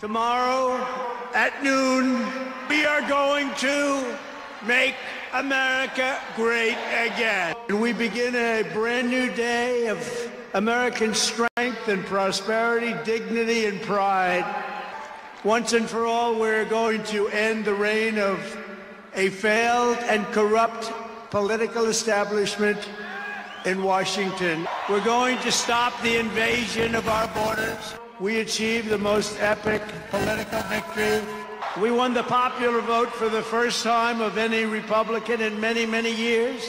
Tomorrow at noon we are going to make America great again. And we begin a brand new day of American strength and prosperity, dignity and pride. Once and for all, we're going to end the reign of a failed and corrupt political establishment in Washington. We're going to stop the invasion of our borders. We achieved the most epic political victory. We won the popular vote for the first time of any Republican in many, many years.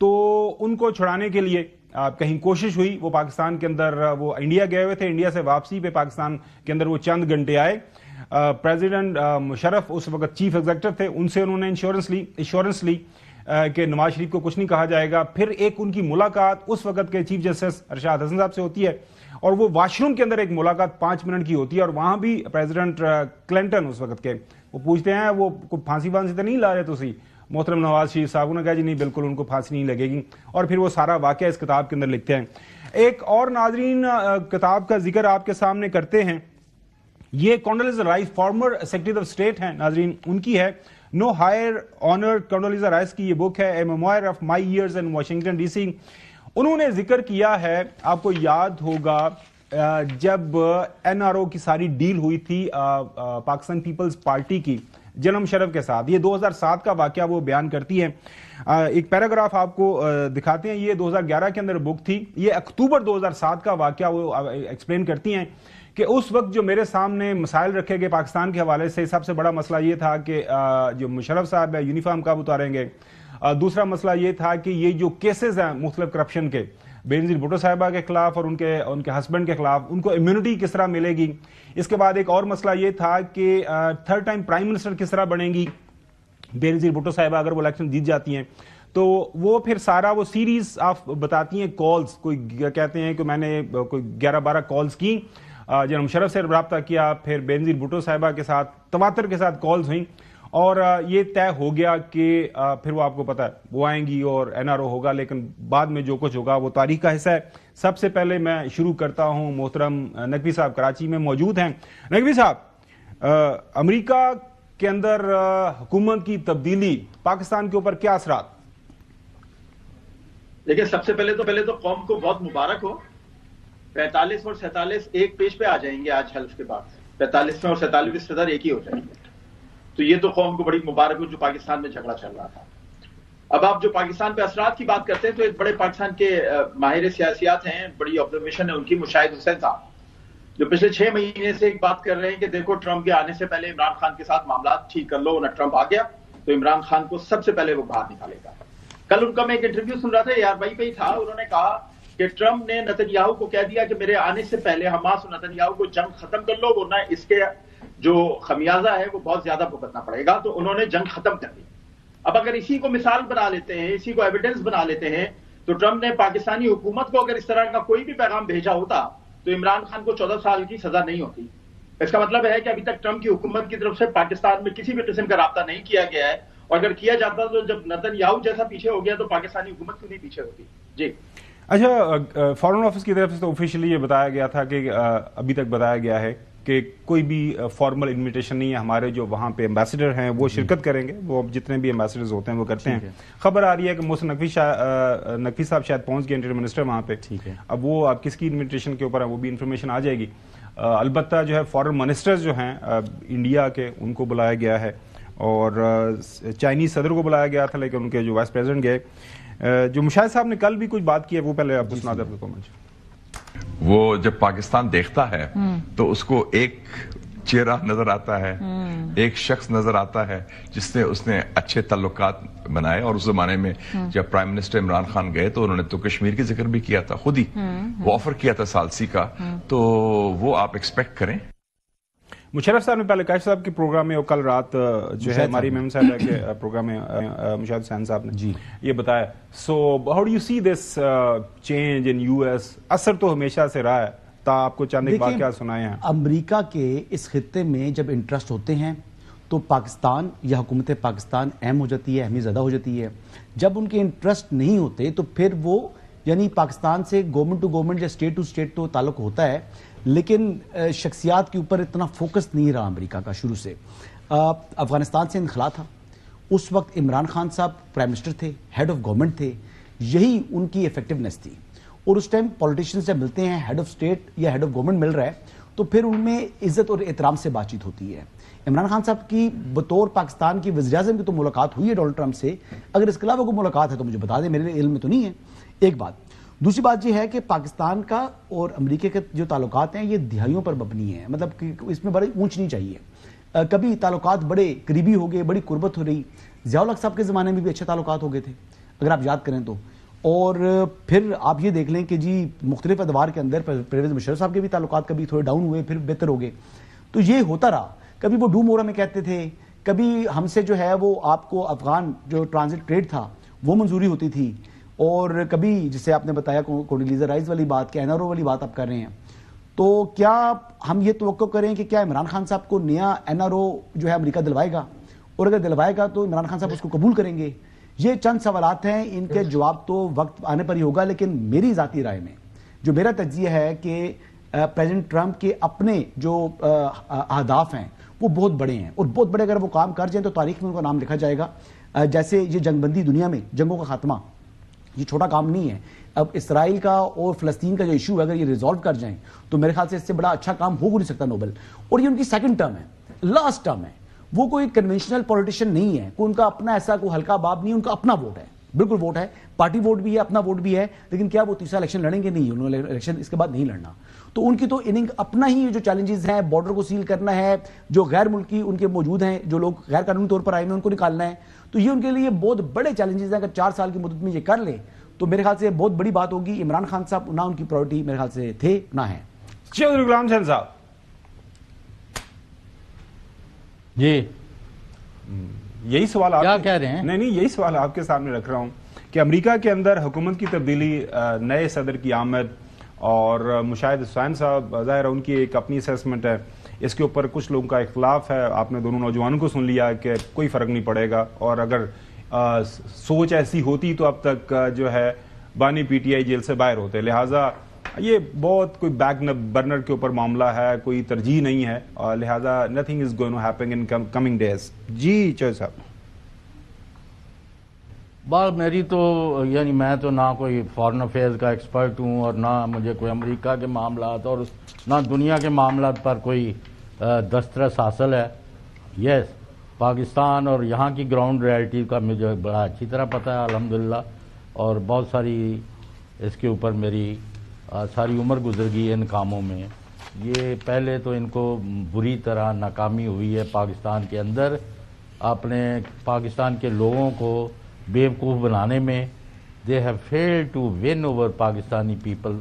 تو ان کو چھڑانے کے لیے کہیں کوشش ہوئی. وہ پاکستان کے اندر وہ انڈیا گئے ہوئے تھے, انڈیا سے واپسی پہ پاکستان کے اندر وہ چند گھنٹے آئے. پریزیڈنٹ مشرف اس وقت چیف ایگزیکٹو تھے, ان سے انہوں نے ایشورنس لی کہ نواز شریف کو کچھ نہیں کہا جائے گا. پھر ایک ان کی ملاقات اس وقت کے چیف جسٹس ارشاد حسن صاحب سے ہوتی ہے, اور وہ واش روم کے اندر ایک ملاقات 5 منٹ کی ہوتی ہے, اور وہاں بھی پریزیڈنٹ کلنٹن اس وقت کے وہ پوچھتے ہیں وہ پھانسی تو نہیں لا رہے تسی محترم نواز شریف صاحب؟ نے کہا جی نہیں بالکل ان کو پھانسی نہیں لگے گی, اور پھر وہ سارا واقعہ اس کتاب کے اندر لکھتے ہیں. ایک اور ناظرین کتاب کا ذکر آپ کے سامنے کرتے ہیں, یہ Condoleezza Rice former secretary of state ہیں ناظرین, ان کی ہے نو ہائر آنر. کونڈولیزا رائس کی یہ بک ہے, a memoir of my years in Washington D C. انہوں نے ذکر کیا ہے, آپ کو یاد ہوگا جب این آر او کی ساری ڈیل ہوئی تھی پاکستان پیپلز پارٹی کی جنم شرف کے ساتھ, یہ 2007 کا واقعہ وہ بیان کرتی ہے. ایک پیراگراف آپ کو دکھاتے ہیں, یہ 2011 کے اندر بک تھی, یہ اکتوبر 2007 کا واقعہ وہ ایکسپلین کرتی ہیں کہ اس وقت جو میرے سامنے مسائل رکھے گئے پاکستان کے حوالے سے, سب سے بڑا مسئلہ یہ تھا کہ جو مشرف صاحب ہے یونیفارم کب اتاریں گے. دوسرا مسئلہ یہ تھا کہ یہ جو کیسز ہیں مختلف کرپشن کے بینظیر بھٹو صاحبہ کے خلاف اور ان کے ہسبینڈ کے خلاف, ان کو امیونٹی کس طرح ملے گی. اس کے بعد ایک اور مسئلہ یہ تھا کہ 3rd ٹائم پرائم منسٹر کس طرح بنے گی بینظیر بھٹو صاحبہ اگر وہ الیکشن جیت جاتی ہیں. تو وہ پھر سارا وہ سیریز آپ بتاتی ہیں کالز, کوئی کہتے ہیں کہ میں نے کوئی 11-12 کالز کی, جناب مشرف سے رابطہ کیا, پھر بینظیر بھٹو صاحبہ کے ساتھ تواتر کے ساتھ کالز ہوئیں, اور یہ طے ہو گیا کہ پھر وہ آپ کو پتا ہے وہ آئیں گی اور این آر او ہوگا. لیکن بعد میں جو کچھ ہوگا وہ تاریخ کا حصہ ہے. سب سے پہلے میں شروع کرتا ہوں, محترم نقوی صاحب کراچی میں موجود ہیں. نقوی صاحب, امریکہ کے اندر حکومت کی تبدیلی پاکستان کے اوپر کیا اثرات؟ دیکھیں, سب سے پہلے تو قوم کو بہت مبارک ہو. 45 اور 47 ایک پیج پہ آ جائیں گے آج حلف کے بعد. 45 میں اور 47 صدر ایک ہی ہو جائیں گے. تو یہ تو قوم کو بڑی مبارک ہو جو پاکستان میں جھگڑا چل رہا تھا. اب آپ جو پاکستان پہ اثرات کی بات کرتے ہیں تو ایک بڑے پاکستان کے ماہر سیاسیات ہیں, بڑی آبزرویشن ہے ان کی, مشاہد حسین صاحب, جو پچھلے 6 مہینے سے ایک بات کر رہے ہیں کہ دیکھو ٹرمپ کے آنے سے پہلے عمران خان کے ساتھ معاملات ٹھیک کر لو, نہ ٹرمپ آ گیا تو عمران خان کو سب سے پہلے وہ باہر نکالے گا. کل ان کا میں ایک انٹرویو سن رہا تھا, یار بھائی پہ ہی تھا, انہوں نے کہا کہ ٹرمپ نے نتنیاہو کو کہہ دیا کہ میرے آنے سے پہلے حماس اور نتنیاہو کو جنگ ختم کر لو, ورنہ اس کے جو خمیازہ ہے وہ بہت زیادہ بھگتنا پڑے گا. تو انہوں نے جنگ ختم کر دی. اب اگر اسی کو مثال بنا لیتے ہیں, اسی کو ایویڈنس بنا لیتے ہیں, تو ٹرمپ نے پاکستانی حکومت کو اگر اس طرح کا کوئی بھی پیغام بھیجا ہوتا تو عمران خان کو 14 سال کی سزا نہیں ہوتی. اس کا مطلب ہے کہ ابھی تک ٹرمپ کی حکومت کی طرف سے پاکستان میں کسی بھی قسم کا رابطہ نہیں کیا گیا ہے, اور اگر کیا جاتا تو جب نتنیاہو جیسا پیچھے ہو گیا تو پاکستانی حکومت کیوں نہیں پیچھے ہوتی. جی اچھا, فارن آفس کی طرف سے تو آفیشلی یہ بتایا گیا تھا کہ ابھی تک بتایا گیا ہے کہ کوئی بھی فارمل انویٹیشن نہیں ہے. ہمارے جو وہاں پہ ایمبیسڈر ہیں وہ شرکت کریں گے, وہ جتنے بھی ایمبیسڈرز ہوتے ہیں وہ کرتے ہیں. خبر آ رہی ہے کہ محسن نقوی صاحب شاید پہنچ گئے انٹیریئر منسٹر وہاں پہ. اب وہ اب کس کی انویٹیشن کے اوپر ہے وہ بھی انفارمیشن آ جائے گی. البتہ جو ہے فارن منسٹرز جو ہیں انڈیا کے, ان کو بلایا گیا ہے, اور چائنیز صدر کو بلایا گیا تھا, لیکن ان کے جو وائس پریزیڈنٹ گئے. جو مشاہد صاحب نے کل بھی کچھ بات کی ہے وہ پہلے آپ کو سنا دیں اپنے کامنٹ. وہ جب پاکستان دیکھتا ہے تو اس کو ایک چہرہ نظر آتا ہے, ایک شخص نظر آتا ہے جس نے اس نے اچھے تعلقات بنائے. اور اس زمانے میں جب پرائم منسٹر عمران خان گئے تو انہوں نے تو کشمیر کی ذکر بھی کیا تھا, خود ہی وہ آفر کیا تھا ثالثی کا. تو وہ آپ ایکسپیکٹ کریں. مشرف صاحب نے پہلے کاشف صاحب کے پروگرام میں, اور کل رات جو ہے ہماری میم صاحب کے پروگرام میں مشاہد حسین صاحب نے یہ بتایا. So how do you see this change in US? اثر تو ہمیشہ سے رہا ہے, تا آپ کو چند ایک واقعات سنائے ہیں. امریکہ کے اس خطے میں جب انٹرسٹ ہوتے ہیں تو پاکستان یا حکومت پاکستان اہم ہو جاتی ہے, اہمیت زیادہ ہو جاتی ہے. جب ان کے انٹرسٹ نہیں ہوتے تو پھر وہ یعنی پاکستان سے گورنمنٹ ٹو گورنمنٹ یا اسٹیٹ ٹو اسٹیٹ تو تعلق ہوتا ہے, لیکن شخصیات کے اوپر اتنا فوکس نہیں رہا امریکہ کا شروع سے. افغانستان سے انخلا تھا, اس وقت عمران خان صاحب پرائم منسٹر تھے, ہیڈ آف گورنمنٹ تھے, یہی ان کی ایفیکٹونیس تھی. اور اس ٹائم پولیٹیشنز جب ملتے ہیں, ہیڈ آف اسٹیٹ یا ہیڈ آف گورنمنٹ مل رہا ہے, تو پھر ان میں عزت اور احترام سے بات چیت ہوتی ہے. عمران خان صاحب کی بطور پاکستان کی وزیر اعظم کی تو ملاقات ہوئی ہے ڈونلڈ ٹرمپ سے, اگر اس کے علاوہ کوئی ملاقات ہے تو مجھے بتا دیں, میرے علم میں تو نہیں ہے. ایک بات. دوسری بات یہ ہے کہ پاکستان کا اور امریکہ کے جو تعلقات ہیں یہ دہائیوں پر مبنی ہیں, مطلب کہ اس میں بڑی اونچ نہیں چاہیے. کبھی تعلقات بڑے قریبی ہو گئے, بڑی قربت ہو رہی. ضیاء الحق صاحب کے زمانے میں بھی اچھے تعلقات ہو گئے تھے اگر آپ یاد کریں تو. اور پھر آپ یہ دیکھ لیں کہ جی مختلف ادوار کے اندر پرویز مشرف صاحب کے بھی تعلقات کبھی تھوڑے ڈاؤن ہوئے پھر بہتر ہو گئے. تو یہ ہوتا رہا. کبھی وہ ڈو مورا میں کہتے تھے, کبھی ہم سے جو ہے وہ آپ کو افغان جو ٹرانزٹ ٹریڈ تھا وہ منظوری ہوتی تھی, اور کبھی جسے آپ نے بتایا کونڈیلیزا رائس والی بات, کہ NRO والی بات آپ کر رہے ہیں. تو کیا ہم یہ توقع کریں کہ کیا عمران خان صاحب کو نیا NRO جو ہے امریکہ دلوائے گا, اور اگر دلوائے گا تو عمران خان صاحب اس کو قبول کریں گے؟ یہ چند سوالات ہیں, ان کے جواب تو وقت آنے پر ہی ہوگا. لیکن میری ذاتی رائے میں جو میرا تجزیہ ہے کہ پریزیڈنٹ ٹرمپ کے اپنے جو اہداف ہیں وہ بہت بڑے ہیں, اور بہت بڑے اگر وہ کام کر جائیں تو تاریخ میں ان کا نام لکھا جائے گا. جیسے یہ جنگ بندی دنیا میں, جنگوں کا خاتمہ, یہ چھوٹا کام نہیں ہے. اب اسرائیل کا اور فلسطین کا جو ایشو ہے اگر یہ ریزالو کر جائیں تو میرے خیال سے اس سے بڑا اچھا کام ہو نہیں سکتا نوبل. اور یہ ان کی سیکنڈ ٹرم ہے, لاسٹ ٹرم ہے. وہ کوئی کنونشنل پولیٹیشین نہیں ہے, کوئی ان کا اپنا ایسا کوئی ہلکا باب نہیں, ان کا اپنا ووٹ ہے, بالکل ووٹ ہے, پارٹی ووٹ بھی ہے, اپنا ووٹ بھی ہے. لیکن کیا وہ تیسرا الیکشن لڑیں گے؟ نہیں, انہوں نے الیکشن اس کے بعد نہیں لڑنا. تو ان کی تو اننگ اپنا ہی جو چیلنجز ہیں, بارڈر کو سیل کرنا ہے, جو غیر ملکی ان کے موجود ہیں, جو لوگ غیر قانونی طور پر آئے ہیں ان کو نکالنا ہے. تو یہ ان کے لیے بہت بڑے چیلنجز ہیں. اگر 4 سال کی مدت میں یہ کر لیں تو میرے خیال سے بہت بڑی بات ہوگی. عمران خان صاحب نہ ان کی پرائورٹی میرے خیال سے تھے نہ ہیں. چودھری غلام حسین صاحب جی یہی سوال آپ کیا کہہ رہے ہیں؟ نہیں یہی سوال آپ کے سامنے رکھ رہا ہوں کہ امریکہ کے اندر حکومت کی تبدیلی, نئے صدر کی آمد, اور مشاہد حسین صاحب ظاہر ان کی ایک اپنی اسیسمنٹ ہے, اس کے اوپر کچھ لوگوں کا اختلاف ہے. آپ نے دونوں نوجوانوں کو سن لیا کہ کوئی فرق نہیں پڑے گا, اور اگر سوچ ایسی ہوتی تو اب تک جو ہے بانی PTI جیل سے باہر ہوتے. لہٰذا یہ بہت کوئی بیک برنر کے اوپر معاملہ ہے, کوئی ترجیح نہیں ہے, اور لہٰذا nothing is going to happen in coming days. جی چوہدری صاحب. بات میری تو یعنی میں تو نہ کوئی فارن افیئرز کا ایکسپرٹ ہوں, اور نہ مجھے کوئی امریکہ کے معاملات اور نہ دنیا کے معاملات پر کوئی دسترس حاصل ہے. یس, پاکستان اور یہاں کی گراؤنڈ ریالٹی کا مجھے بڑا اچھی طرح پتہ ہے الحمدللہ, اور بہت ساری اس کے اوپر میری ساری عمر گزر گئی ہے ان کاموں میں. یہ پہلے تو ان کو بری طرح ناکامی ہوئی ہے پاکستان کے اندر, اپنے پاکستان کے لوگوں کو بیوقوف بنانے میں. They have failed to win over Pakistani people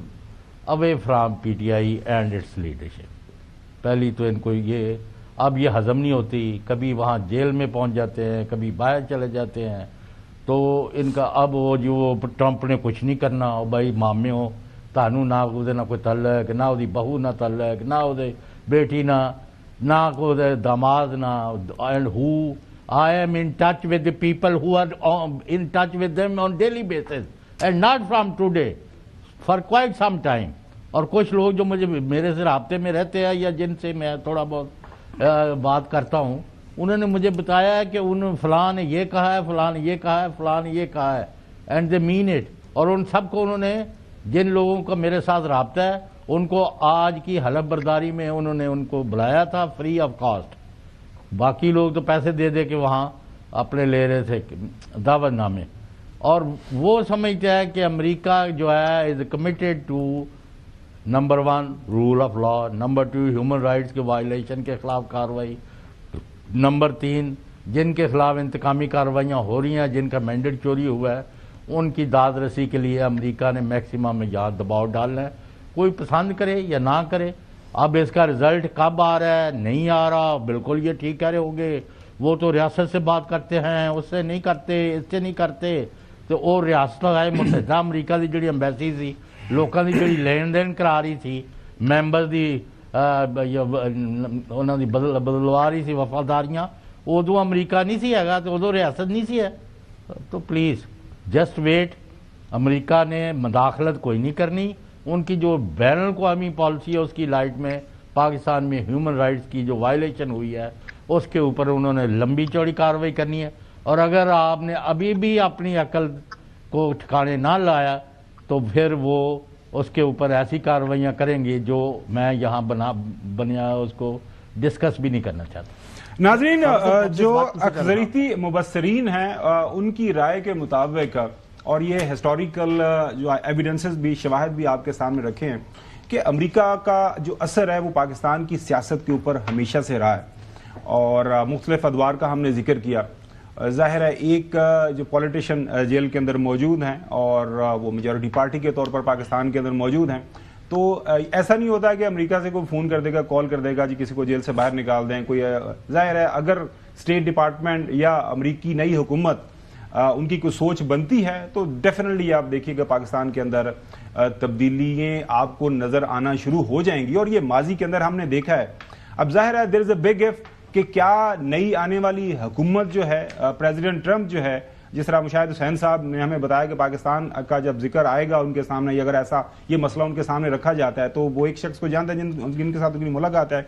away from PTI and its leadership. پہلی تو ان کو یہ اب یہ ہضم نہیں ہوتی, کبھی وہاں جیل میں پہنچ جاتے ہیں, کبھی باہر چلے جاتے ہیں. تو ان کا اب وہ جو ٹرمپ نے کچھ نہیں کرنا, بھائی مامے ہو تانوں نہ وہ نہ کوئی تعلق, نہ وہ بہو نہ تعلق, نہ وہ بیٹی نہ کوئی داماد نہ. And who I am in touch with the people who are in touch with them on daily basis and not from today, for quite some time. اور کچھ لوگ جو مجھے میرے سے رابطے میں رہتے ہیں یا جن سے میں تھوڑا بہت بات کرتا ہوں, انہوں نے مجھے بتایا ہے کہ فلاں نے یہ کہا ہے, فلاں نے یہ کہا ہے, فلاں نے یہ کہا ہے, اینڈ دے مین اٹ. اور ان سب کو انہوں نے, جن لوگوں کا میرے ساتھ رابطہ ہے, ان کو آج کی حلف برداری میں انہوں نے ان کو بلایا تھا فری آف کاسٹ. باقی لوگ تو پیسے دے دے کے وہاں اپنے لے رہے تھے دعوت نامے. اور وہ سمجھتا ہے کہ امریکہ جو ہے is committed to number 1 rule of law, number 2 human rights کے وائلیشن کے خلاف کارروائی, نمبر 3 جن کے خلاف انتقامی کارروائیاں ہو رہی ہیں, جن کا مینڈیٹ چوری ہوا ہے, ان کی داد رسی کے لیے امریکہ نے میکسیمم میں یہاں دباؤ ڈالنا ہے, کوئی پسند کرے یا نہ کرے. اب اس کا رزلٹ کب آ رہا ہے, نہیں آ رہا, بالکل یہ ٹھیک کہہ رہے ہوں گے, وہ تو ریاست سے بات کرتے ہیں, اس سے نہیں کرتے, اس سے نہیں کرتے. تو اور ریاست متحدہ امریکہ کی جڑی ایمبیسی سی, لوگوں کی جڑی لین دین کرا رہی تھی, ممبر دی انہوں نے بدلوا رہی سی وفاداریاں, ادو امریکہ نہیں سی ہے, تو ادو ریاست نہیں سی ہے. تو پلیز جسٹ ویٹ, امریکہ نے مداخلت کوئی نہیں کرنی. ان کی جو بین الاقوامی پالیسی ہے اس کی لائٹ میں پاکستان میں ہیومن رائٹس کی جو وائلیشن ہوئی ہے اس کے اوپر انہوں نے لمبی چوڑی کارروائی کرنی ہے. اور اگر آپ نے ابھی بھی اپنی عقل کو ٹھکانے نہ لایا تو پھر وہ اس کے اوپر ایسی کارروائیاں کریں گے جو میں یہاں بنیا اس کو ڈسکس بھی نہیں کرنا چاہتا. ناظرین, جو اکثریتی مبصرین ہیں ان کی رائے کے مطابق, اور یہ ہسٹوریکل جو ایویڈنسز بھی, شواہد بھی آپ کے سامنے رکھے ہیں, کہ امریکہ کا جو اثر ہے وہ پاکستان کی سیاست کے اوپر ہمیشہ سے رہا ہے, اور مختلف ادوار کا ہم نے ذکر کیا. ظاہر ہے ایک جو پولیٹیشین جیل کے اندر موجود ہیں اور وہ میجورٹی پارٹی کے طور پر پاکستان کے اندر موجود ہیں، تو ایسا نہیں ہوتا کہ امریکہ سے کوئی فون کر دے گا، کال کر دے گا جی کسی کو جیل سے باہر نکال دیں کوئی. ظاہر ہے اگر اسٹیٹ ڈپارٹمنٹ یا امریکی نئی حکومت ان کی کوئی سوچ بنتی ہے تو ڈیفینیٹلی آپ دیکھیے گا پاکستان کے اندر تبدیلیاں آپ کو نظر آنا شروع ہو جائیں گی. اور یہ ماضی کے اندر ہم نے دیکھا ہے. اب ظاہر ہے دیر از اے بگ ایف کہ کیا نئی آنے والی حکومت جو ہے پریزیڈنٹ ٹرمپ جو ہے، جس طرح مشاہد حسین صاحب نے ہمیں بتایا کہ پاکستان کا جب ذکر آئے گا ان کے سامنے، اگر ایسا یہ مسئلہ ان کے سامنے رکھا جاتا ہے تو وہ ایک شخص کو جانتا ہے جن کے ساتھ ان کی ملاقات ہے.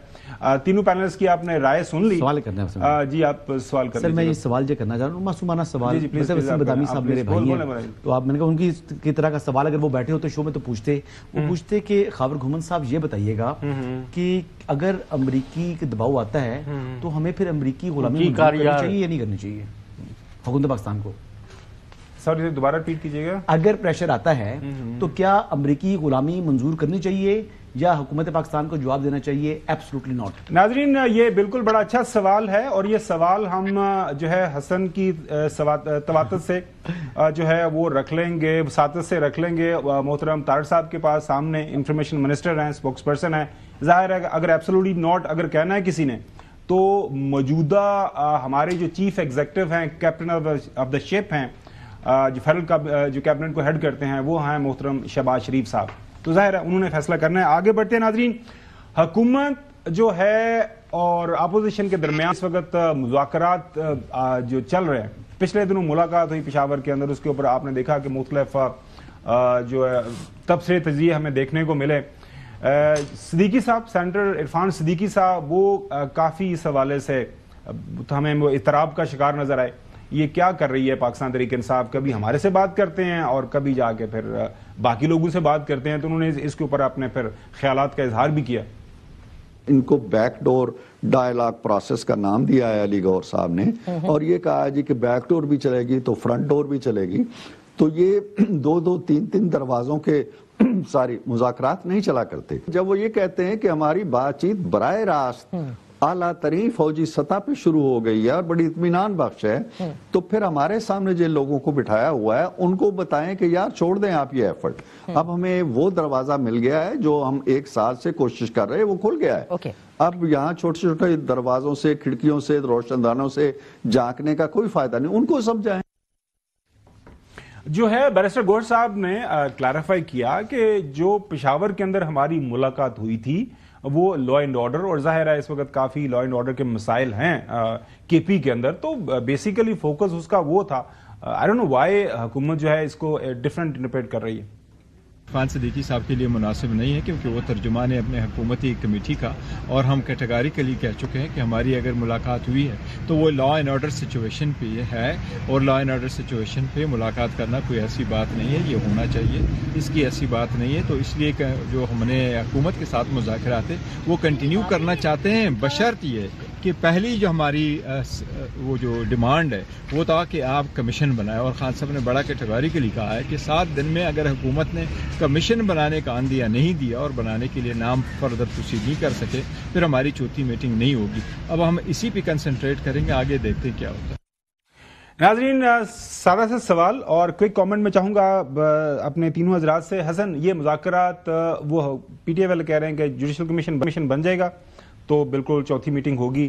تینوں پینلسٹ کی آپ نے رائے سن لی. سوال کرنا ہے جی آپ سوال کریں. سر میں یہ سوال جو کرنا چاہ رہا ہوں معصومانہ سوال، وسیم بدامی صاحب میرے بھائی ہیں، تو آپ میں نے کہا ان کی طرح کا سوال اگر وہ بیٹھے ہوتے شو میں تو پوچھتے کہ خاور گھومن صاحب یہ بتائیے گا کہ اگر امریکی کے دباؤ آتا ہے تو ہمیں پھر امریکی غلامی کرنی چاہیے یا نہیں کرنی چاہیے حکومت پاکستان کو؟ سر دوبارہ ریپیٹ کیجیے گا. اگر پریشر آتا ہے تو کیا امریکی غلامی منظور کرنی چاہیے یا حکومت پاکستان کو جواب دینا چاہیے ایبسولوٹلی ناٹ؟ ناظرین یہ بالکل بڑا اچھا سوال ہے اور یہ سوال ہم جو ہے حسن کی تواتت سے جو ہے وہ رکھ لیں گے، وساطت سے رکھ لیں گے. محترم طارق صاحب کے پاس سامنے انفارمیشن منسٹر ہیں، اسپوکس پرسن ہیں. ظاہر ہے اگر ایبسولوٹلی ناٹ اگر کہنا ہے کسی نے تو موجودہ ہمارے جو چیف ایگزیکٹو ہیں، کیپٹن آف دا شپ ہیں، جو فیڈرل جو کیبنٹ کو ہیڈ کرتے ہیں، وہ ہیں محترم شہباز شریف صاحب. تو ظاہر ہے انہوں نے فیصلہ کرنا ہے. آگے بڑھتے ہیں ناظرین. حکومت جو ہے اور اپوزیشن کے درمیان اس وقت مذاکرات جو چل رہے ہیں، پچھلے دنوں ملاقات ہوئی پشاور کے اندر، اس کے اوپر آپ نے دیکھا کہ مختلف جو ہے تبصرے تجزیے ہمیں دیکھنے کو ملے. صدیقی صاحب، سینیٹر عرفان صدیقی صاحب، وہ کافی اس حوالے سے ہمیں اضطراب کا شکار نظر آئے. یہ کیا کر رہی ہے پاکستان تحریک انصاف؟ کبھی ہمارے سے بات کرتے ہیں اور کبھی جا کے پھر باقی لوگوں سے بات کرتے ہیں. تو انہوں نے اس کے اوپر اپنے پھر خیالات کا اظہار بھی کیا. ان کو بیک ڈور ڈائلاگ پروسیس کا نام دیا ہے علی گور صاحب نے، اور یہ کہا ہے جی کہ بیک ڈور بھی چلے گی تو فرنٹ ڈور بھی چلے گی. تو یہ دو تین دروازوں کے ساری مذاکرات نہیں چلا کرتے. جب وہ یہ کہتے ہیں کہ ہماری بات چیت براہ راست اعلیٰ ترین فوجی سطح پہ شروع ہو گئی ہے اور بڑی اطمینان بخش ہے، تو پھر ہمارے سامنے جن لوگوں کو بٹھایا ہوا ہے ان کو بتائیں کہ یار چھوڑ دیں آپ یہ ایفرٹ. اب ہمیں وہ دروازہ مل گیا ہے جو ہم ایک سال سے کوشش کر رہے ہیں، وہ کھل گیا ہے. اب یہاں چھوٹے چھوٹے دروازوں سے، کھڑکیوں سے، روشن دانوں سے جھانکنے کا کوئی فائدہ نہیں. ان کو سمجھائیں. جو ہے بیرسٹر گوہر صاحب نے کلیریفائی کیا کہ جو پشاور کے اندر ہماری ملاقات ہوئی تھی وہ لا اینڈ آرڈر، اور ظاہر ہے اس وقت کافی لا اینڈ آرڈر کے مسائل ہیں کے پی کے اندر، تو بیسیکلی فوکس اس کا وہ تھا. آئی ڈونٹ نو وائی حکومت جو ہے اس کو ڈفرینٹ انٹرپریٹ کر رہی ہے. عرفان صدیقی صاحب کے لیے مناسب نہیں ہے کیونکہ وہ ترجمان ہے اپنے حکومتی کمیٹی کا، اور ہم کیٹیگریکلی کہہ چکے ہیں کہ ہماری اگر ملاقات ہوئی ہے تو وہ لا اینڈ آرڈر سچویشن پہ ہے، اور لا اینڈ آرڈر سچویشن پہ ملاقات کرنا کوئی ایسی بات نہیں ہے. یہ ہونا چاہیے، اس کی ایسی بات نہیں ہے. تو اس لیے جو ہم نے حکومت کے ساتھ مذاکرات ہیں وہ کنٹینیو کرنا چاہتے ہیں، بشرط یہ کہ پہلی جو ہماری وہ جو ڈیمانڈ ہے وہ تھا کہ آپ کمیشن بنائیں، اور خان صاحب نے بڑا کیٹیگریکلی کہا ہے کہ 7 دن میں اگر حکومت نے کمیشن بنانے کا اندیا نہیں دیا اور بنانے کے لیے نام فردر پروسیڈ نہیں کر سکے پھر ہماری چوتھی میٹنگ نہیں ہوگی. اب ہم اسی پہ کنسنٹریٹ کریں گے، آگے دیکھتے ہیں کیا ہوتا ہے. ناظرین سارا سے سوال اور کوئک کامنٹ میں چاہوں گا اپنے تینوں حضرات سے. حسن، یہ مذاکرات وہ پی ٹی آئی والے کہہ رہے ہیں کہ جوڈیشل کمیشن بن جائے گا تو بالکل چوتھی میٹنگ ہوگی.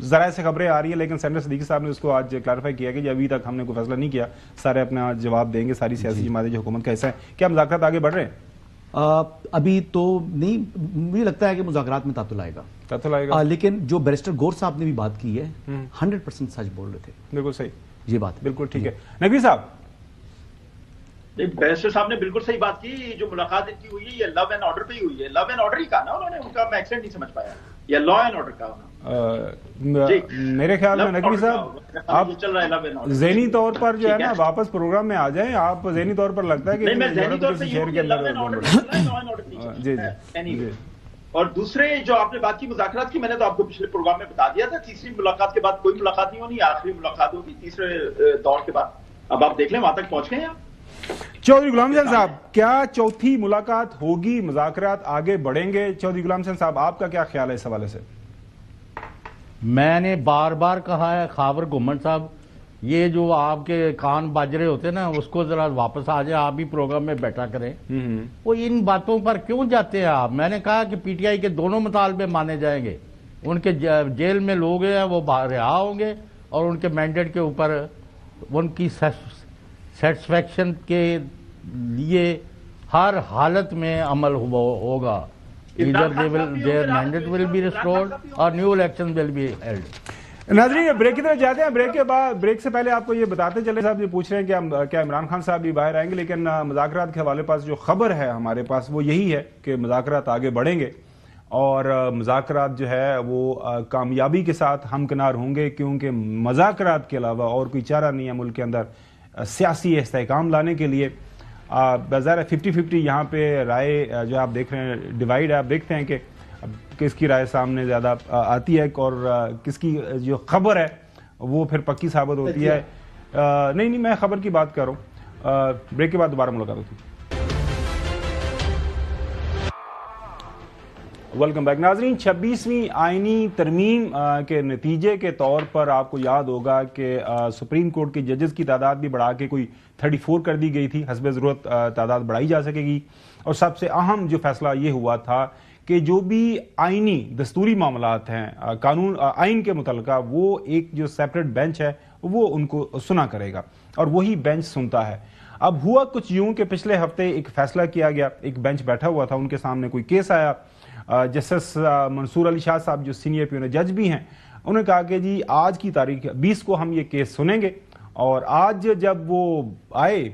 ذرائع سے خبریں آ رہی ہیں لیکن سینیٹر صدیقی صاحب نے اس کو آج کلیریفائی کیا کہ ابھی تک ہم نے کوئی فیصلہ نہیں کیا، سارے اپنا جواب دیں گے، ساری سیاسی جماعتیں جو حکومت کا حصہ ہے. کیا مذاکرات آگے بڑھ رہے ہیں؟ ابھی تو نہیں، مجھے لگتا ہے کہ مذاکرات میں تعطل آئے گا. لیکن جو بیرسٹر گور صاحب نے بھی بات کی ہے 100% سچ بول رہے تھے. بالکل صحیح، یہ بات بالکل ٹھیک ہے. نقوی صاحب، بیرسٹر صاحب نے بالکل صحیح بات کی. جو ملاقات ان کی ہوئی ہے یہ لو اینڈ آرڈر پہ ہی ہوئی ہے. لو اینڈ آرڈر ہی کہا نا انہوں نے، ان کا میں ایکسنٹ نہیں سمجھ پایا. یا لا اینڈ آرڈر کہا میرے خیال میں نقوی صاحب آپ ذہنی طور پر جو ہے نا واپس پروگرام میں آ جائیں. آپ ذہنی طور پر لگتا ہے کہ اور دوسرے جو آپ نے بات کی مذاکرات کی، میں نے تو آپ کو پچھلے پروگرام میں بتا دیا تھا. تیسری ملاقات کے بعد کوئی ملاقات نہیں ہونی، آخری ملاقات ہوگی تیسرے دور کے بعد. اب آپ دیکھ لیں وہاں تک پہنچ گئے ہیں آپ. چودھری غلام حسین صاحب، کیا چوتھی ملاقات ہوگی؟ مذاکرات آگے بڑھیں گے؟ چودھری غلام حسین صاحب آپ کا کیا خیال ہے اس حوالے سے؟ میں نے بار بار کہا ہے، خاور گھومن صاحب یہ جو آپ کے کان باج رہے ہوتے ہیں نا اس کو ذرا واپس آ جائے, آپ بھی پروگرام میں بیٹھا کریں. وہ ان باتوں پر کیوں جاتے ہیں آپ؟ میں نے کہا کہ پی ٹی آئی کے دونوں مطالبے مانے جائیں گے, ان کے جیل میں لوگ ہیں وہ رہا ہوں گے, اور ان کے مینڈیٹ کے اوپر ان کی سیٹسفیکشن کے لیے ہر حالت میں عمل ہوگا. Either their mandate will be restored or new elections will be held. ناظرین بریک کی طرف جاتے ہیں. بریک کے بعد, بریک سے پہلے آپ کو یہ بتاتے چلے, صاحب یہ پوچھ رہے ہیں کہ کیا عمران خان صاحب بھی باہر آئیں گے, لیکن مذاکرات کے حوالے پاس جو خبر ہے ہمارے پاس وہ یہی ہے کہ مذاکرات آگے بڑھیں گے, اور مذاکرات جو ہے وہ کامیابی کے ساتھ ہمکنار ہوں گے, کیونکہ مذاکرات کے علاوہ اور کوئی چارہ نہیں ہے ملک کے اندر سیاسی استحکام لانے کے لیے. بظاہر 50-50 یہاں پہ رائے جو آپ دیکھ رہے ہیں ڈیوائیڈ ہے. آپ دیکھتے ہیں کہ کس کی رائے سامنے زیادہ آتی ہے اور کس کی جو خبر ہے وہ پھر پکی ثابت ہوتی ہے. نہیں میں خبر کی بات کر رہا ہوں. بریک کے بعد دوبارہ ملاقات ہوتی ہے. ویلکم بیک ناظرین. 26ویں آئینی ترمیم کے نتیجے کے طور پر آپ کو یاد ہوگا کہ سپریم کورٹ کے ججز کی تعداد بھی بڑھا کے کوئی 34 کر دی گئی تھی. حسب ضرورت تعداد بڑھائی جا سکے گی. اور سب سے اہم جو فیصلہ یہ ہوا تھا کہ جو بھی آئینی دستوری معاملات ہیں قانون آئین کے متعلقہ, وہ ایک جو سیپریٹ بینچ ہے وہ ان کو سنا کرے گا, اور وہی بینچ سنتا ہے. اب ہوا کچھ یوں کہ پچھلے ہفتے ایک فیصلہ کیا گیا, ایک بینچ بیٹھا ہوا تھا, ان کے سامنے کوئی کیس آیا. جسٹس منصور علی شاہ صاحب جو سینئر پیونر جج بھی ہیں, انہوں نے کہا کہ جی آج کی تاریخ 20 کو ہم یہ کیس سنیں گے. اور آج جب وہ آئے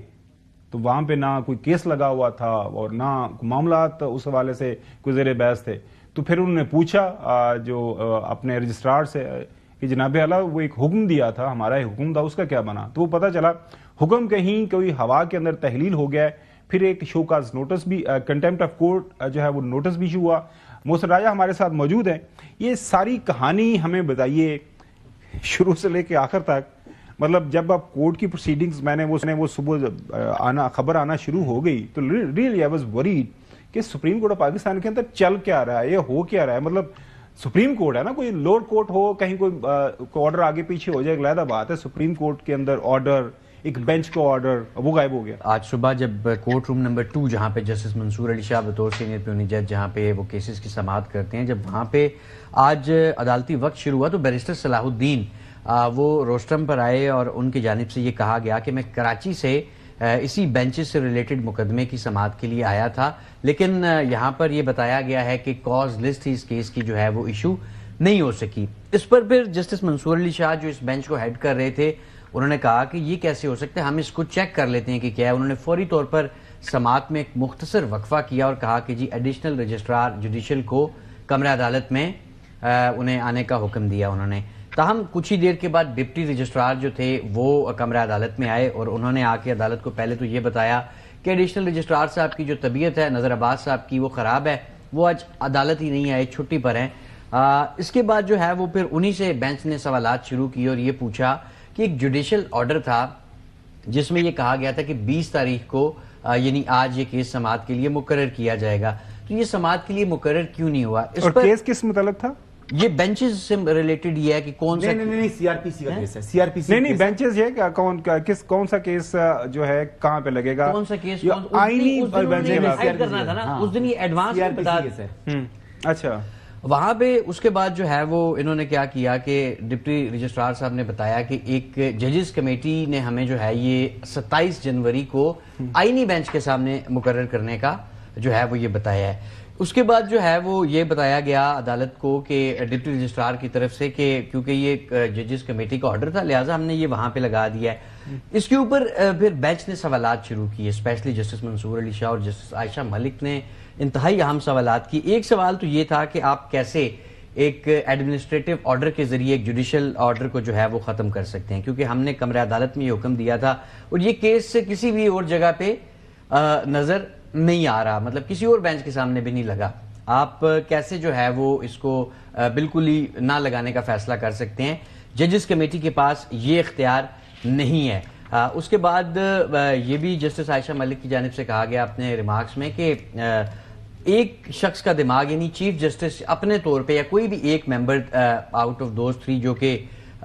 تو وہاں پہ نہ کوئی کیس لگا ہوا تھا اور نہ معاملات اس حوالے سے کوئی زیر بحث تھے. تو پھر انہوں نے پوچھا جو اپنے رجسٹرار سے کہ جناب اعلیٰ وہ ایک حکم دیا تھا, ہمارا ایک حکم تھا, اس کا کیا بنا؟ تو وہ پتہ چلا حکم کہیں کوئی ہوا کے اندر تحلیل ہو گیا ہے. پھر ایک شو کاز نوٹس بھی, کنٹیمپٹ آف کورٹ جو ہے وہ نوٹس بھی ایشو ہوا. محسن راجہ ہمارے ساتھ موجود ہیں. یہ ساری کہانی ہمیں بتائیے شروع سے لے کے آخر تک. مطلب جب اب کورٹ کی پروسیڈنگز میں نے وہ صبح خبر آنا شروع ہو گئی تو ریئلی آئی واز وریڈ کہ سپریم کورٹ آف پاکستان کے اندر چل کیا رہا ہے, یہ ہو کیا رہا ہے. مطلب سپریم کورٹ ہے نا, کوئی لوور کورٹ ہو, کہیں کوئی آرڈر آگے پیچھے ہو جائے, علیحدہ بات ہے. سپریم کورٹ کے اندر آرڈر, ایک بینچ کا آرڈر, وہ غائب ہو گیا. آج صبح جب کورٹ روم نمبر 2 جہاں پہ جسٹس منصور علی شاہ بطور سینئر پیونر جج جہاں پہ وہ کیسز کی سماعت کرتے ہیں, جب وہاں پہ آج عدالتی وقت شروع ہوا تو بیرسٹر صلاح الدین وہ روسٹرم پر آئے, اور ان کی جانب سے یہ کہا گیا کہ میں کراچی سے اسی بینچز سے ریلیٹڈ مقدمے کی سماعت کے لیے آیا تھا, لیکن یہاں پر یہ بتایا گیا ہے کہ کاز لسٹ اس کیس کی جو ہے وہ ایشو نہیں ہو سکی. اس پر پھر جسٹس منصور علی شاہ جو اس بینچ کو ہیڈ کر رہے تھے, انہوں نے کہا کہ یہ کیسے ہو سکتا ہے, ہم اس کو چیک کر لیتے ہیں کہ کیا ہے. انہوں نے فوری طور پر سماعت میں ایک مختصر وقفہ کیا اور کہا کہ جی ایڈیشنل رجسٹرار جوڈیشل کو کمرہ عدالت میں انہیں آنے کا حکم دیا انہوں نے. تاہم کچھ ہی دیر کے بعد ڈپٹی رجسٹرار جو تھے وہ کمرہ عدالت میں آئے, اور انہوں نے آ کے عدالت کو پہلے تو یہ بتایا کہ ایڈیشنل رجسٹرار صاحب کی جو طبیعت ہے, نظر عباس صاحب کی, وہ خراب ہے, وہ آج عدالت ہی نہیں آئے, چھٹی پر ہیں. اس کے بعد جو ہے وہ پھر انہی سے بینچ نے سوالات شروع کیے اور یہ پوچھا کہ ایک جوڈیشل آرڈر تھا جس میں یہ کہا گیا تھا کہ 20 تاریخ کو یعنی آج یہ کیس سماعت کے لیے مقرر کیا جائے گا, تو یہ سماعت کے لیے مقرر کیوں نہیں ہوا؟ اس پر کیس کس متعلق تھا؟ یہ بینچز سے ریلیٹڈ یہ ہے کہ کون سا نہیں سی آر پی سی کا کیس ہے. سی آر پی سی نہیں بینچز یہ کون سا کیس جو ہے کہاں پہ لگے گا, کون سا کیس آئینی کرنا تھا نا اس دن, یہ ایڈوانس بتا. اچھا وہاں پہ اس کے بعد جو ہے وہ انہوں نے کیا کیا کہ ڈپٹی رجسٹرار صاحب نے بتایا کہ ایک ججز کمیٹی نے ہمیں جو ہے یہ 27 جنوری کو آئینی بینچ کے سامنے مقرر کرنے کا جو ہے وہ یہ بتایا ہے. اس کے بعد جو ہے وہ یہ بتایا گیا عدالت کو کہ ڈپٹی رجسٹرار کی طرف سے کہ کیونکہ یہ ججز کمیٹی کا آرڈر تھا لہٰذا ہم نے یہ وہاں پہ لگا دیا ہے. اس کے اوپر پھر بینچ نے سوالات شروع کیے, اسپیشلی جسٹس منصور علی شاہ اور جسٹس عائشہ ملک نے انتہائی اہم سوالات کی. ایک سوال تو یہ تھا کہ آپ کیسے ایک ایڈمنسٹریٹو آرڈر کے ذریعے ایک جوڈیشل آرڈر کو جو ہے وہ ختم کر سکتے ہیں, کیونکہ ہم نے کمرہ عدالت میں یہ حکم دیا تھا اور یہ کیس کسی بھی اور جگہ پہ نظر نہیں آ رہا, مطلب کسی اور بینچ کے سامنے بھی نہیں لگا. آپ کیسے جو ہے وہ اس کو بالکل ہی نہ لگانے کا فیصلہ کر سکتے ہیں؟ ججز کمیٹی کے پاس یہ اختیار نہیں ہے. اس کے بعد یہ بھی جسٹس عائشہ ملک کی جانب سے کہا گیا اپنے ریمارکس میں کہ ایک شخص کا دماغ یعنی چیف جسٹس اپنے طور پہ یا کوئی بھی ایک ممبر آؤٹ آف دوز 3 جو کہ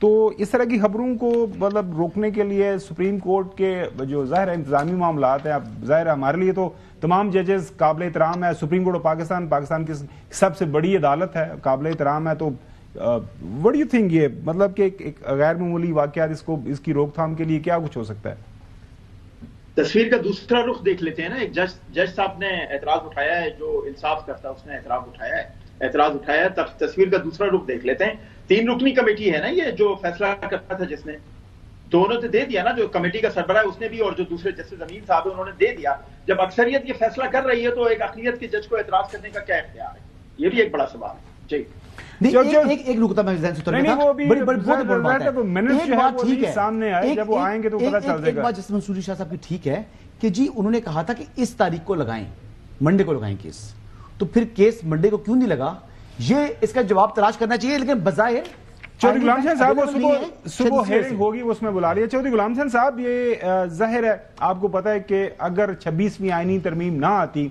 تو اس طرح کی خبروں کو مطلب روکنے کے لیے سپریم کورٹ کے جو ظاہر انتظامی معاملات ہیں، اب ظاہر ہمارے لیے تو تمام ججز قابل احترام ہے، سپریم کورٹ آف پاکستان کی سب سے بڑی عدالت ہے، قابل احترام ہے، تو وٹ ڈو یو تھنک یہ مطلب کہ ایک غیر معمولی واقعات اس کی روک تھام کے لیے کیا کچھ ہو سکتا ہے؟ تصویر کا دوسرا رخ دیکھ لیتے ہیں نا. ایک جج صاحب نے اعتراض اٹھایا ہے، جو انصاف کرتا ہے اس نے اعتراض اٹھایا ہے. تصویر کا دوسرا رخ دیکھ لیتے ہیں. 3 رکنی کمیٹی ہے نا یہ جو فیصلہ کرتا تھا، جس نے دونوں نے دے دیا نا، جو کمیٹی کا سربراہ ہے اس نے بھی اور جو دوسرے جسٹس امین صاحب ہیں انہوں نے دے دیا. جب اکثریت یہ فیصلہ کر رہی ہے تو ایک اقلیت کے جج کو اعتراض کرنے کا کیا اختیار ہے؟ یہ بھی ایک بڑا سوال ہے. جی ایک نقطہ میں ذہن سے اتر گیا تھا، بڑی بات ہے. ایک بات ٹھیک ہے، سامنے آئے جب وہ آئیں گے تو پتہ چل جائے گا. ایک بات جس منصوری شاہ صاحب کی ٹھیک ہے کہ جی انہوں نے کہا تھا کہ اس تاریخ کو لگائیں، منڈے کو لگائیں کیس، تو پھر کیس منڈے کو کیوں نہیں لگا؟ یہ اس کا جواب تلاش کرنا چاہیے. لیکن بظاہر چودھری غلام حسین صاحب کو صبح ہیئرنگ ہوگی اس میں بلا لیا. چودھری غلام حسین صاحب، یہ ظاہر ہے آپ کو پتا ہے کہ اگر 26ویں آئینی ترمیم نہ آتی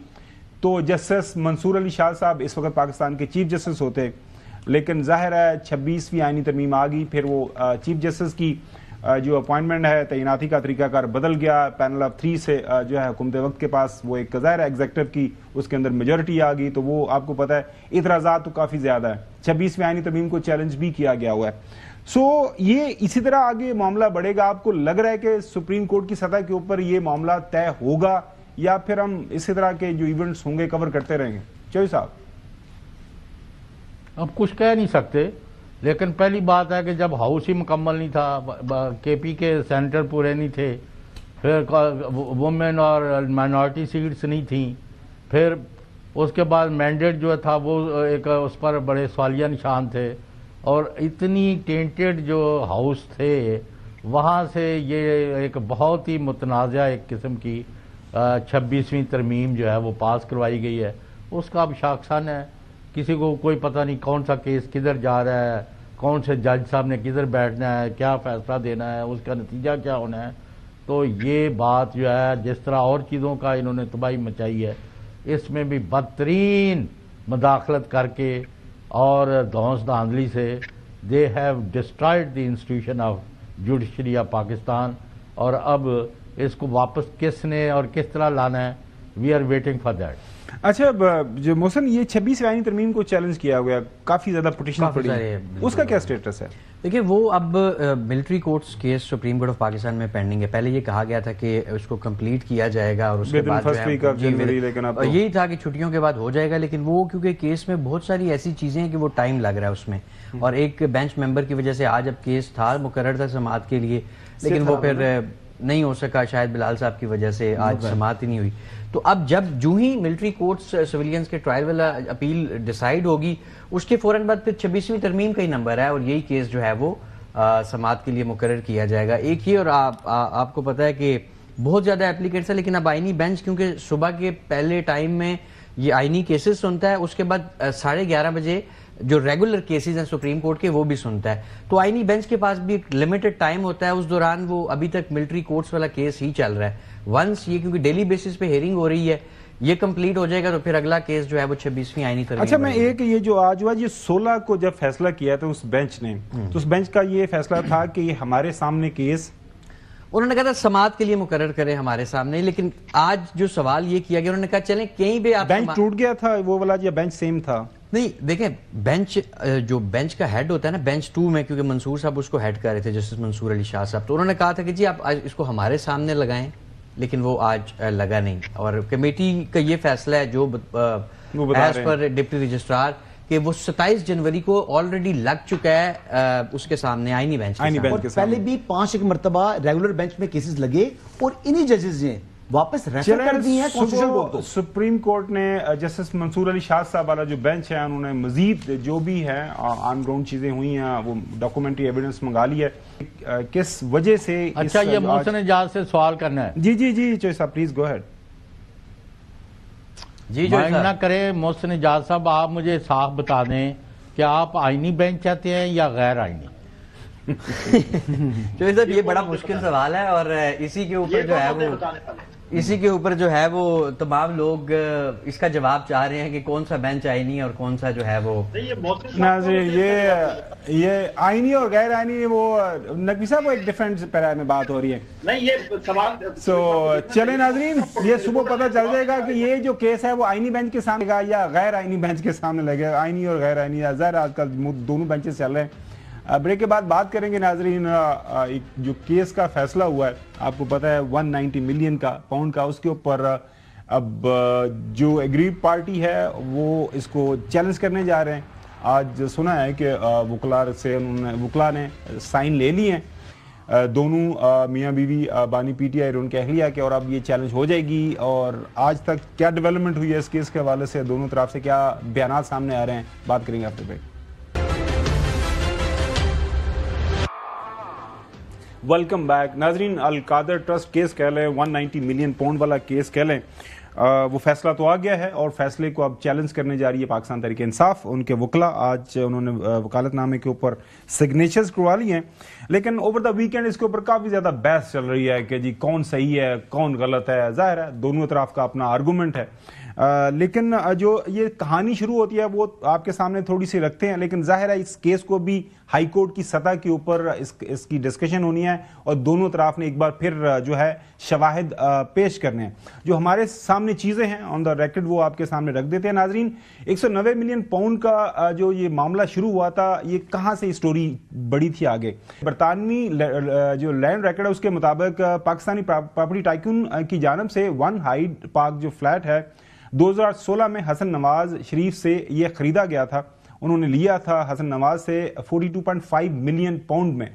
تو جسٹس منصور علی شاہ صاحب اس وقت پاکستان کے چیف جسٹس ہوتے، لیکن ظاہر ہے 26ویں آئینی ترمیم آ گئی، پھر وہ چیف جسٹس کی جو اپوائنٹمنٹ ہے، تعیناتی کا طریقہ کار بدل گیا. پینل آف 3 سے جو ہے حکومت وقت کے پاس وہ ایک ظاہر ہے ایگزیکٹو کی اس کے اندر میجورٹی آ گئی، تو وہ آپ کو پتا ہے اعتراضات تو کافی زیادہ ہے. 26ویں آئینی ترمیم کو چیلنج بھی کیا گیا ہوا ہے. سو یہ اسی طرح آگے معاملہ بڑھے گا. آپ کو لگ رہا ہے کہ سپریم کورٹ کی سطح کے اوپر یہ معاملہ طے ہوگا یا پھر ہم اسی طرح کے جو ایونٹس ہوں گے کور کرتے رہیں گے؟ چوہدری صاحب اب کچھ کہہ نہیں سکتے، لیکن پہلی بات ہے کہ جب ہاؤس ہی مکمل نہیں تھا، کے پی کے سینٹر پورے نہیں تھے، پھر وومن اور مائنورٹی سیٹس نہیں تھیں، پھر اس کے بعد مینڈیٹ جو تھا وہ ایک اس پر بڑے سوالیہ نشان تھے، اور اتنی ٹینٹڈ جو ہاؤس تھے وہاں سے یہ ایک بہت ہی متنازع ایک قسم کی 26ویں ترمیم جو ہے وہ پاس کروائی گئی ہے. اس کا اب شاخسان ہے، کسی کو کوئی پتہ نہیں کون سا کیس کدھر جا رہا ہے، کون سے جج صاحب نے کدھر بیٹھنا ہے، کیا فیصلہ دینا ہے، اس کا نتیجہ کیا ہونا ہے. تو یہ بات جو ہے جس طرح اور چیزوں کا انہوں نے تباہی مچائی ہے، اس میں بھی بدترین مداخلت کر کے اور دھونس دھاندلی سے they have destroyed the institution of judiciary of Pakistan. اور اب اس کو واپس کس نے اور کس طرح لانا ہے، we are waiting for that. اچھا جو محسن، یہ 26ویں آئینی ترمیم کو چیلنج کیا گیا، کافی زیادہ پٹیشن پڑی، اس کا کیا سٹیٹس ہے؟ دیکھیں وہ اب military courts case supreme court of Pakistan میں پینڈنگ ہے. پہلے یہ کہا گیا تھا کہ اس کو کمپلیٹ کیا جائے گا اور اس کے بعد یہی تھا کہ چھٹیوں کے بعد ہو جائے گا، لیکن وہ کیونکہ کیس میں بہت ساری ایسی چیزیں ہیں کہ وہ ٹائم لگ رہا ہے اس میں، اور ایک بینچ ممبر کی وجہ سے آج اب کیس تھا مقرر تھا سماعت کے لیے، لیکن وہ پھر نہیں ہو سکا، شاید بلال صاحب کی وجہ سے آج سماعت ہی نہیں ہوئی. تو اب جو ہی ملٹری کورٹس سویلینز کے ٹرائل والا اپیل ڈیسائیڈ ہوگی، اس کے فوراً بعد پھر 26ویں ترمیم کا ہی نمبر ہے اور یہی کیس جو ہے وہ سماعت کے لیے مقرر کیا جائے گا. ایک ہی، اور آپ کو پتہ ہے کہ بہت زیادہ اپلیکینٹس ہیں، لیکن اب آئینی بینچ کیونکہ صبح کے پہلے ٹائم میں یہ آئینی کیسز سنتا ہے، اس کے بعد 11:30 بجے جو ریگولر کیسز ہیں سپریم کورٹ کے وہ بھی سنتا ہے. تو آئینی بینچ کے پاس بھی ایک لمیٹڈ ٹائم ہوتا ہے، اس دوران وہ ابھی تک ملٹری کورٹس والا کیس ہی چل رہا ہے. ونس یہ کیونکہ ڈیلی بیسس پہ ہیئرنگ ہو رہی ہے، یہ کمپلیٹ ہو جائے گا تو پھر اگلا کیس جو ہے وہ 26ویں آئینی ترمیم. اچھا، میں ایک یہ جو آج یہ 16 کو جب فیصلہ کیا تھا اس بینچ نے، تو اس بینچ کا یہ فیصلہ تھا کہ یہ ہمارے سامنے کیس انہوں نے کہا تھا سماعت کے لیے مقرر کرے ہمارے سامنے، لیکن آج جو سوال یہ کیا گیا انہوں نے کہا چلیں کہیں بھی آپ بینچ ٹوٹ گیا تھا وہ والا یا بینچ سیم تھا؟ نہیں، دیکھیں بینچ جو بینچ کا ہیڈ ہوتا ہے نا، بینچ 2 میں کیونکہ منصور صاحب اس کو ہیڈ کر رہے تھے، جسٹس منصور علی شاہ صاحب، تو انہوں نے کہا تھا کہ جی آپ اس کو ہمارے سامنے لگائیں، لیکن وہ آج لگا نہیں. اور کمیٹی کا یہ فیصلہ ہے جو ایز پر ڈپٹی رجسٹرار کہ وہ 27 جنوری کو آلریڈی لگ چکا ہے اس کے سامنے آئینی بینچ کے سامنے. اور پہلے بھی 5 مرتبہ ریگولر بینچ میں کیسز لگے اور انہی ججز نے واپس ریفر کر دی ہیں کانسٹیٹیوشن کورٹ کو. سپریم کورٹ نے جسٹس منصور علی شاہ صاحب والا جو بینچ ہے انہوں نے مزید جو بھی ہے آن گراؤنڈ چیزیں ہوئی ہیں وہ ڈاکومنٹری ایویڈنس منگا لی ہے. کس وجہ سے؟ اچھا، یہ محسن اعجاز سے سوال کرنا ہے. جی جی جی چوہدری صاحب پلیز گو ہیڈ. جی جو نہ کرے محسن اعجاز صاحب، آپ مجھے صاف بتا دیں کہ آپ آئینی بینچ چاہتے ہیں یا غیر آئینی؟ چوہدری صاحب یہ بڑا مشکل سوال ہے اور اسی کے اوپر جو ہے وہ اسی کے اوپر جو ہے وہ تمام لوگ اس کا جواب چاہ رہے ہیں کہ کون سا بینچ آئینی اور کون سا جو ہے وہ ناظرین یہ آئینی اور غیر آئینی وہ نقوی صاحب ایک ڈیفرنٹ پیرا میں بات ہو رہی ہے نہیں یہ سوال چلیں ناظرین یہ صبح پتہ چل جائے گا کہ یہ جو کیس ہے وہ آئینی بینچ کے سامنے لگا یا غیر آئینی بینچ کے سامنے لگے گا. آئینی اور غیر آئینی ظاہر آج کل دونوں بینچز چل رہے ہیں. بریک کے بعد بات کریں گے ناظرین جو کیس کا فیصلہ ہوا ہے آپ کو پتہ ہے 190 ملین کا پاؤنڈ کا, اس کے اوپر اب جو ایگریڈ پارٹی ہے وہ اس کو چیلنج کرنے جا رہے ہیں. آج سنا ہے کہ وکلا نے سائن لے لی ہیں دونوں میاں بیوی بانی پی ٹی آئی اور ان کے اہلیہ کے, اور اب یہ چیلنج ہو جائے گی. اور آج تک کیا ڈیولپمنٹ ہوئی ہے اس کیس کے حوالے سے, دونوں طرف سے کیا بیانات سامنے آ رہے ہیں, بات کریں گے آفٹر بریک. ویلکم بیک ناظرین. القادر ٹرسٹ کیس کہہ لیں, 190 ملین پاؤنڈ والا کیس کہہ لیں, وہ فیصلہ تو آ گیا ہے اور فیصلے کو اب چیلنج کرنے جا رہی ہے پاکستان تحریک انصاف. ان کے وکلا آج انہوں نے وکالت نامے کے اوپر سگنیچرز کروا لی ہیں, لیکن اوور دا ویکینڈ اس کے اوپر کافی زیادہ بحث چل رہی ہے کہ جی کون صحیح ہے کون غلط ہے. ظاہر ہے دونوں طرف کا اپنا آرگومنٹ ہے, لیکن جو یہ کہانی شروع ہوتی ہے وہ آپ کے سامنے تھوڑی سی رکھتے ہیں. لیکن ظاہر ہے اس کیس کو بھی ہائی کورٹ کی سطح کے اوپر اس کی ڈسکشن ہونی ہے اور دونوں طرف نے ایک بار پھر جو ہے شواہد پیش کرنے ہیں. جو ہمارے سامنے چیزیں ہیں آن دا ریکارڈ وہ آپ کے سامنے رکھ دیتے ہیں ناظرین. 190 ملین پاؤنڈ کا جو یہ معاملہ شروع ہوا تھا, یہ کہاں سے اسٹوری بڑی تھی آگے. برطانوی جو لینڈ ریکارڈ ہے اس کے مطابق پاکستانی پراپرٹی ٹائکون کی جانب سے ون ہائیڈ پارک جو فلیٹ ہے 2016 میں حسن نواز شریف سے یہ خریدا گیا تھا. انہوں نے لیا تھا حسن نواز سے 42.5 ملین پاؤنڈ میں,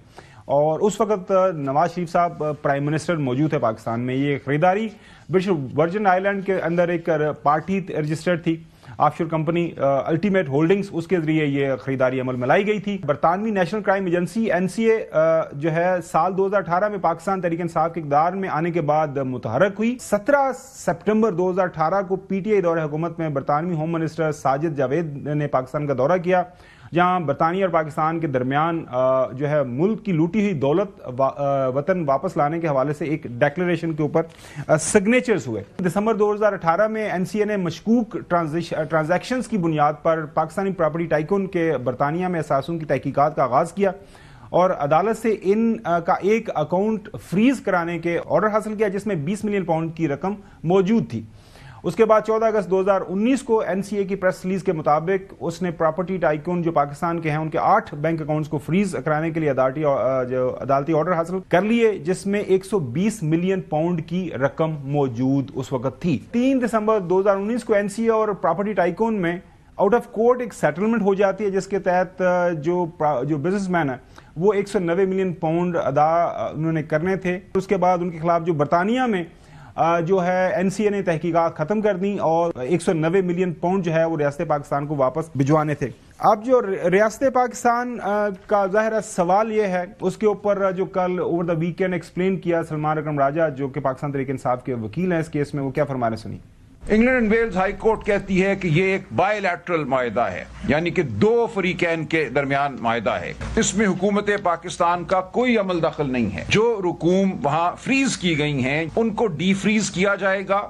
اور اس وقت نواز شریف صاحب پرائم منسٹر موجود تھے پاکستان میں. یہ خریداری برٹش ورجن آئی لینڈ کے اندر ایک پارٹی رجسٹرڈ تھی, آف شور کمپنی الٹیمیٹ ہولڈنگز, اس کے ذریعے یہ خریداری عمل میں لائی گئی تھی. برطانوی نیشنل کرائم ایجنسی NCA جو ہے سال 2018 میں پاکستان تحریک انصاف کے اقتدار میں آنے کے بعد متحرک ہوئی. 17 سپٹمبر 2018 کو PTI دور حکومت میں برطانوی ہوم منسٹر ساجد جاوید نے پاکستان کا دورہ کیا, جہاں برطانیہ اور پاکستان کے درمیان جو ہے ملک کی لوٹی ہوئی دولت وطن واپس لانے کے حوالے سے ایک ڈیکلریشن کے اوپر سگنیچرز ہوئے. دسمبر 2018 میں NCA نے مشکوک ٹرانزیکشنز کی بنیاد پر پاکستانی پراپرٹی ٹائکون کے برطانیہ میں اثاثوں کی تحقیقات کا آغاز کیا اور عدالت سے ان کا ایک اکاؤنٹ فریز کرانے کے آرڈر حاصل کیا جس میں 20 ملین پاؤنڈ کی رقم موجود تھی. اس کے بعد 14 اگست 2019 کو NCA کی پریس ریلیز کے مطابق اس نے پراپرٹی ٹائکون جو پاکستان کے ہیں ان کے 8 بینک اکاؤنٹس کو فریز کرانے کے لیے عدالتی آرڈر حاصل کر لیے, جس میں 120 ملین پاؤنڈ کی رقم موجود اس وقت تھی. 3 دسمبر 2019 کو NCA اور پراپرٹی ٹائکون میں آؤٹ آف کورٹ ایک سیٹلمنٹ ہو جاتی ہے, جس کے تحت جو بزنس مین ہے وہ 190 ملین پاؤنڈ ادا انہوں نے کرنے تھے. اس کے بعد ان کے خلاف جو برطانیہ میں جو ہے NCA نے تحقیقات ختم کر دی اور 190 ملین پاؤنڈ جو ہے وہ ریاست پاکستان کو واپس بھجوانے تھے. اب جو ریاست پاکستان کا ظاہر سوال یہ ہے, اس کے اوپر جو کل اوور دا ویکینڈ ایکسپلین کیا سلمان اکرم راجہ جو کہ پاکستان تحریک انصاف کے وکیل ہیں اس کیس میں, وہ کیا فرما رہے ہیں سنی. England and Wales High Court کہتی ہے کہ یہ ایک بائی لیٹرل معاہدہ ہے, یعنی کہ دو فریقین کے درمیان معاہدہ ہے. اس میں حکومت پاکستان کا کوئی عمل دخل نہیں ہے. جو رقوم وہاں فریز کی گئی ہیں ان کو ڈی فریز کیا جائے گا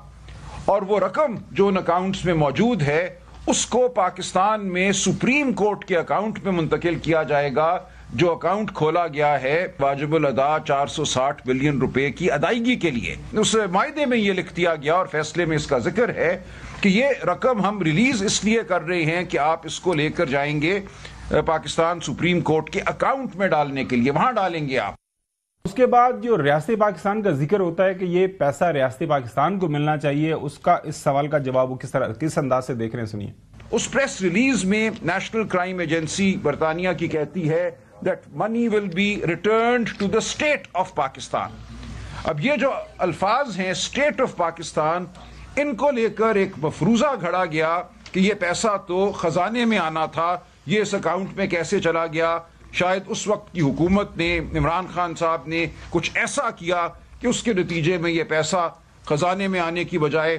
اور وہ رقم جو ان اکاؤنٹس میں موجود ہے اس کو پاکستان میں سپریم کورٹ کے اکاؤنٹ میں منتقل کیا جائے گا, جو اکاؤنٹ کھولا گیا ہے واجب الادا 460 بلین روپے کی ادائیگی کے لیے. اس معاہدے میں یہ لکھ دیا گیا اور فیصلے میں اس کا ذکر ہے کہ یہ رقم ہم ریلیز اس لیے کر رہے ہیں کہ آپ اس کو لے کر جائیں گے پاکستان سپریم کورٹ کے اکاؤنٹ میں ڈالنے کے لیے, وہاں ڈالیں گے آپ. اس کے بعد جو ریاست پاکستان کا ذکر ہوتا ہے کہ یہ پیسہ ریاست پاکستان کو ملنا چاہیے, اس کا اس سوال کا جواب وہ کس انداز سے دیکھ رہے ہیں سنیے. اس پریس ریلیز میں نیشنل کرائم ایجنسی برطانیہ کی کہتی ہے that money will be returned to the state of Pakistan. اب یہ جو الفاظ ہیں state of Pakistan, ان کو لے کر ایک مفروضہ گھڑا گیا کہ یہ پیسہ تو خزانے میں آنا تھا, یہ اس اکاؤنٹ میں کیسے چلا گیا. شاید اس وقت کی حکومت نے, عمران خان صاحب نے کچھ ایسا کیا کہ اس کے نتیجے میں یہ پیسہ خزانے میں آنے کی بجائے